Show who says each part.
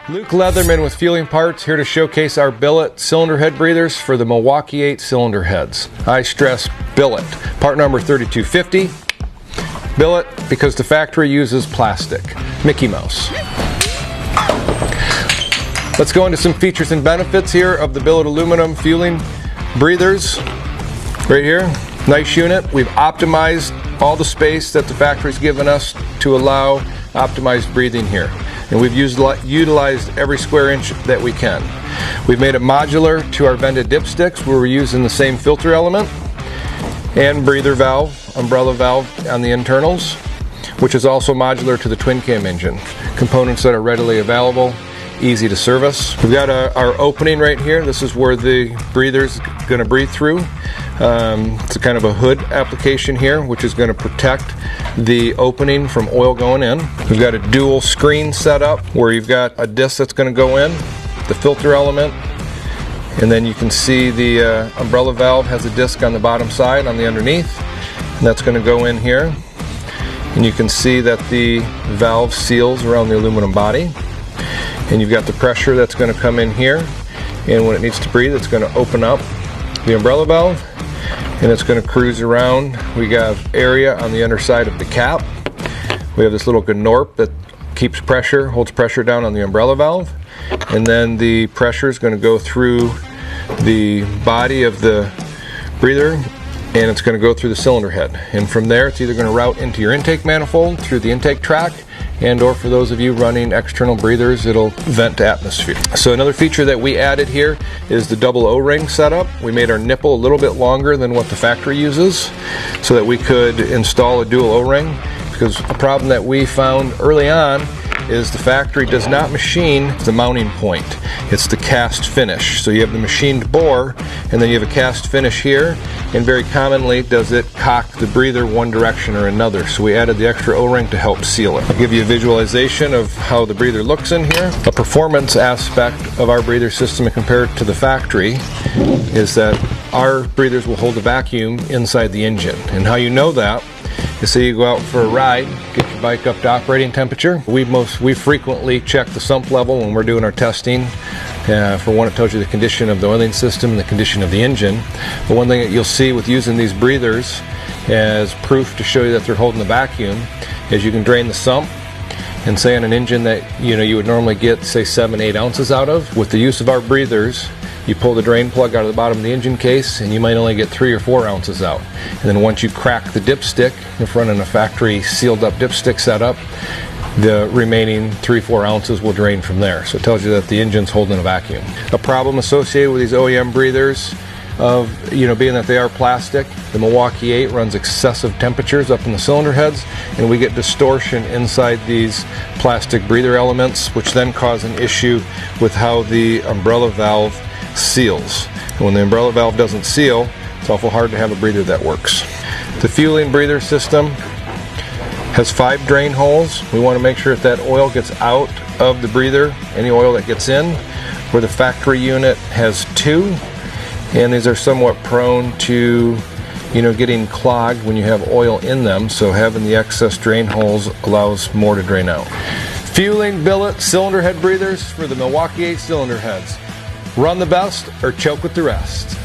Speaker 1: Luke Leatherman with Feuling Parts, here to showcase our billet cylinder head breathers for the Milwaukee-Eight cylinder heads. I stress billet. Part number 3250. Billet because the factory uses plastic. Mickey Mouse. Let's go into some features and benefits here of the billet aluminum Feuling breathers. Right here, nice unit. We've optimized all the space that the factory's given us to allow optimized breathing here. And we've utilized every square inch that we can. We've made it modular to our vented dipsticks where we're using the same filter element and breather valve, umbrella valve on the internals, which is also modular to the twin cam engine. Components that are readily available, easy to service. We've got our opening right here. This is where the breather's going to breathe through. It's a kind of a hood application here, which is going to protect the opening from oil going in. We've got a dual screen set up where you've got a disc that's going to go in, the filter element, and then you can see the umbrella valve has a disc on the bottom side on the underneath, and that's going to go in here. And you can see that the valve seals around the aluminum body. And you've got the pressure that's going to come in here, and when it needs to breathe, it's going to open up the umbrella valve, and it's going to cruise around. We have area on the underside of the cap. We have this little gnorp that keeps pressure, holds pressure down on the umbrella valve, and then the pressure is going to go through the body of the breather, and it's going to go through the cylinder head. And from there, it's either going to route into your intake manifold through the intake track, and or for those of you running external breathers, it'll vent to atmosphere. So another feature that we added here is the double O-ring setup. We made our nipple a little bit longer than what the factory uses so that we could install a dual O-ring, because a problem that we found early on is the factory does not machine the mounting point. It's the cast finish. So you have the machined bore, and then you have a cast finish here, and very commonly does it cock the breather one direction or another. So we added the extra O-ring to help seal it. I'll give you a visualization of how the breather looks in here. A performance aspect of our breather system compared to the factory is that our breathers will hold a vacuum inside the engine. And how you know that is so you go out for a ride, get your bike up to operating temperature. We frequently check the sump level when we're doing our testing. For one, it tells you the condition of the oiling system and the condition of the engine. But one thing that you'll see with using these breathers as proof to show you that they're holding the vacuum is you can drain the sump, and say on an engine that you would normally get say 7-8 ounces out of, with the use of our breathers, you pull the drain plug out of the bottom of the engine case and you might only get 3 or 4 ounces out. And then once you crack the dipstick, if running a factory sealed up dipstick setup, the remaining 3-4 ounces will drain from there. So it tells you that the engine's holding a vacuum. A problem associated with these OEM breathers of being that they are plastic, the Milwaukee-Eight runs excessive temperatures up in the cylinder heads, and we get distortion inside these plastic breather elements, which then cause an issue with how the umbrella valve seals. And when the umbrella valve doesn't seal, it's awful hard to have a breather that works. The Feuling breather system has 5 drain holes. We want to make sure that oil gets out of the breather, any oil that gets in, where the factory unit has 2, and these are somewhat prone to getting clogged when you have oil in them, so having the excess drain holes allows more to drain out. Feuling billet cylinder head breathers for the Milwaukee-Eight cylinder heads. Run the best or choke with the rest.